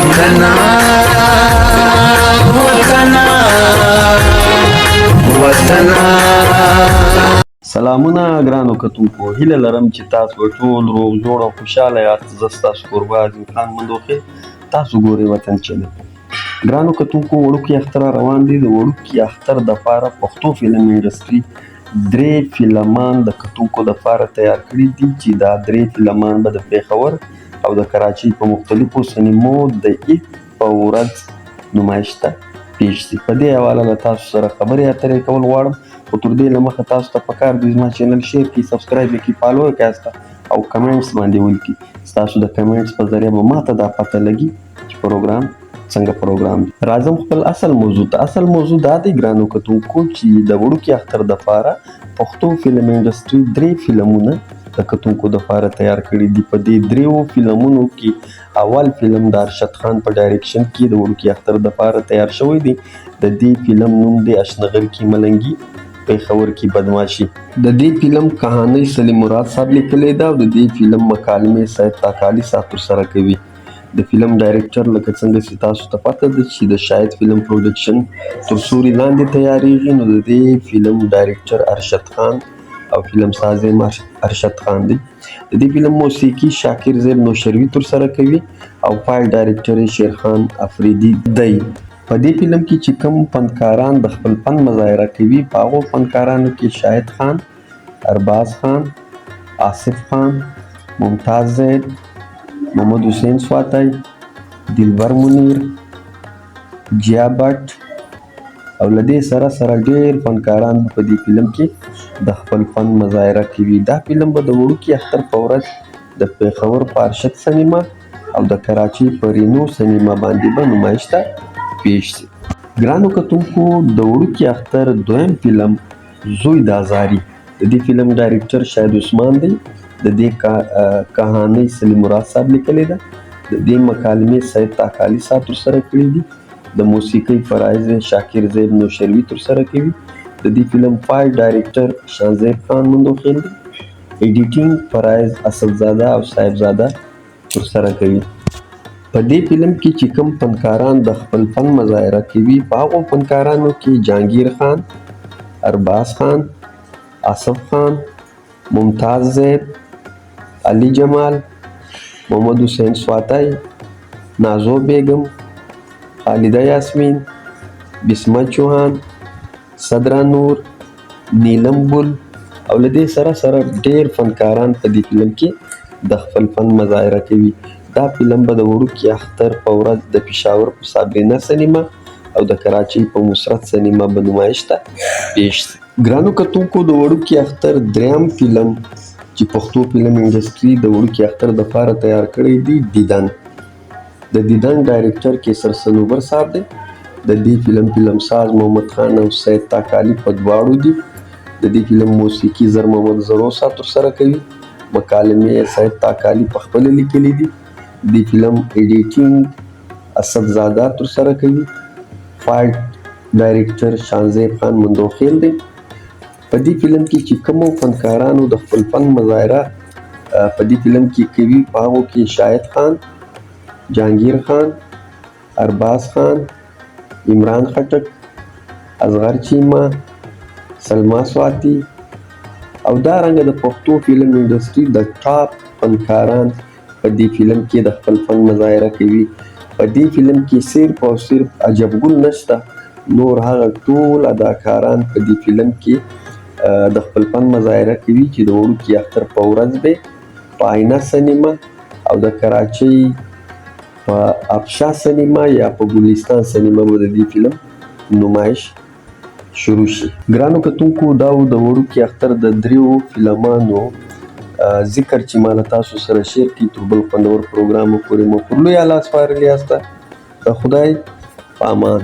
وطنا وطنا وطنا. سلامونه ګرانو کتونکو، هیله لرم چې تاسو ټول روغ جوړ او خوشحاله یاست. زه ستاسو کوربه عظیم خان مندوخېل، تاسو ګورئ وطن چینل. ګرانو کتونکو، وړوکی اختر روان دی. د وړوکي اختر دپاره پښتو فلم انډسټري 3 فلمان د کتونکو دپاره تیار کړي دي چې دا 3 فلمان به د پېښور او د کراچۍ په مختلفو سینمو د عید په ورځ نمایش ته پیش شي. په دې حواله له تاسو سره خبرې اترې کول غواړم، خو تر دې له مخه تاسو ته پکار دی زما چینل شیر کړئ، سبسکرایب یې کړئ، فالو یې کړئ او کمنټس باندې ولیکئ. ستاسو د کمنټس په ذریعه به ماته دا پته لګي چې پروګرام څنګه پروګرام دی. راځم خپل اصل موضوع ته. اصل موضوع دا دی ګرانو کتونکو چې د وړوکي اختر دپاره پښتو فلم انډسټري 3 فلمونه د کتونکو دپاره تیار کړي دي. په دې 3 فلمونو کې اول فلم د ارشد خان په ډایرکشن کې د وړوکي اختر دپاره تیار شوی دی. د دې فلم نوم دی اشنغر کی ملنګي پېښور کی بدماشي. د دې فلم کہانی سلیم مراد صاحب لیکلی ده او د دې فلم مکالمې سید تاکالي صاحب ترسره کوي. د فلم ډایرکټر لکه څنګه چې تاسو ته پته ده چې د شاهد فلم پروډکشن تر سوري لاندې تیاریږي، نو د دې فلم ډایرکټر ارشد خان او فلم ساز ارشد خان دی. د دې فلم موسیقي شاکر زیب نوشروي ترسره کوي او فایل ډایرکټر شیرخان افریدي دی. په دې فلم کې چې کوم فنکاران د خپل فن مظاهره کوي، په هغو فنکارانو کې شاهد خان، ارباز خان، آصف خان، ممتاز زید، محمد حسین سواتای، دلبر منیر، جیا بټ او له دې سره سره ډېر فنکاران په دې فلم کې د خپل فن مظاهره کوي. دا فلم به د وړوکي اختر په ورځ د پېښور په ارشد سینما او د کراچۍ په رینو سینما باندې به نمایش ته پیش شي. ګرانو کتونکو، د وړوکي اختر دویم فلم زوی د ازاري، د دې فلم ډایرکټر شاهد عثمان دی. د دې کہانی سلیم مراد صاحب لیکلی ده. د دې مکالمې سید تاکالي صاحب ترسره کړي دي. د موسیقۍ فرایض شاکر زیب نوشروي ترسره کوي. د دې فلم فایل ډایرکټر شاهزیب خان مندوخېل دی. ایډیټینګ فرایض اسدزاده او صاحبزاده ترسره کوي. په دې فلم کې چې کوم فنکاران د خپل فن مظاهره کوي، په هغو فنکارانو کې جهانگیر خان، ارباز خان، آصف خان، ممتاز زید، علی جمال، محمد حسین سواتای، نازو بیگم، خالده یاسمین، بسمت چوهان، صدرا نور، نیلم ګل او له دې سره سره ډېر فنکاران په دې فلم کې د خپل فن مظاهره کوي. دا فلم به د وړوکي اختر په ورځ د پېښور په صابرینا سینما او د کراچۍ په مسرت سینما به نمایش ته پیش شي. ګرانو کتونکو، د وړوکي اختر دریم فلم چې پښتو فلم انډسټري د وړوکي اختر دپاره تیار کړی دی دیدن. د دیدن ډایرکټر کیسر صنوبر صاحب دی. د دې فلم ساز محمد خان او سید تاکالي په دواړو دي. د دې فلم موسیقي زر محمد زرو صاحب ترسره کوي. مکالمې سید تاکالي په خپله لیکلي دي. د فلم ایډیټینګ اسدزاده ترسره کوي. فایل ډایرکټر شاهزیب خان مندوخېل دی. په دې فلم کې چې کومو فنکارانو د خپل فن مظاهره په دې فلم کې کوي، په هغو کې شاهد خان، جهانگیر خان، ارباز خان، عمران خټک، اصغر چیما، سلما سواتی او دارنګه د پښتو فلم انډسټري د ټاپ فنکاران په دې فلم کې د خپل فن مظاهره کوي. په دې فلم کې صرف او صرف عجب ګل نشته، نور هغه ټول اداکاران په دې فلم کې د خپل فن مظاهره کوي چې د وړوکي اختر په ورځ به په آینه سینما او د کراچۍ په افشا سینما یا په ګلستان سینما به د دې فلم نمایش شروع شي. ګرانو کتونکو، دا و د وړوکي اختر د 3 فلمانو ذکر چې ما له تاسو سره شیر کړي. تر بل خوندور پروګرامو پورې مو پر لوی الله سپارلي یاسته. د خدای په امان.